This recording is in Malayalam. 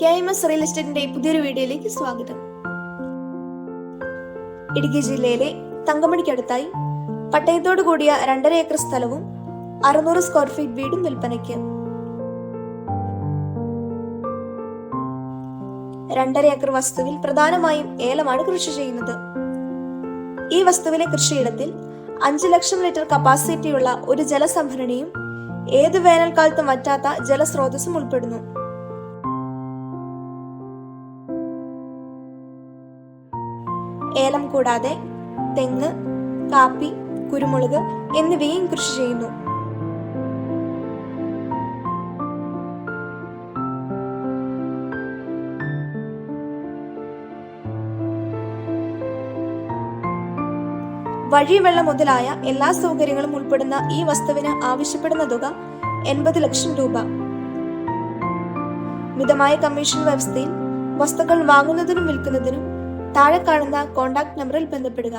KMS റിയൽ എസ്റ്റേറ്റിന്റെ പുതിയൊരു വീഡിയോയിലേക്ക് സ്വാഗതം. ഇടുക്കി ജില്ലയിലെ തങ്കമണിക്കടുത്തായി പട്ടയത്തോടു കൂടിയ 2.5 ഏക്കർ സ്ഥലവും 600 സ്ക്വയർ ഫീറ്റ് വീടും വിൽപ്പനയ്ക്ക്. 2.5 ഏക്കർ വസ്തുവിൽ പ്രധാനമായും ഏലമാണ് കൃഷി ചെയ്യുന്നത്. ഈ വസ്തുവിലെ കൃഷിയിടത്തിൽ 5 ലക്ഷം ലിറ്റർ കപ്പാസിറ്റിയുള്ള ഒരു ജലസംഭരണിയും ഏതു വേനൽക്കാലത്തും വറ്റാത്ത ജലസ്രോതസ്സും ഉൾപ്പെടുന്നു. ഏലം കൂടാതെ തെങ്ങ്, കാപ്പി, കുരുമുളക് എന്നിവയും കൃഷി ചെയ്യുന്നു. വഴിവെള്ളം മുതലായ എല്ലാ സൗകര്യങ്ങളും ഉൾപ്പെടുന്ന ഈ വസ്തുവിന് ആവശ്യപ്പെടുന്ന തുക 80 ലക്ഷം രൂപ. മിതമായ കമ്മീഷൻ വ്യവസ്ഥയിൽ വസ്തുക്കൾ വാങ്ങുന്നതിനും വിൽക്കുന്നതിനും താഴെ കാണുന്ന കോൺടാക്ട് നമ്പറിൽ ബന്ധപ്പെടുക.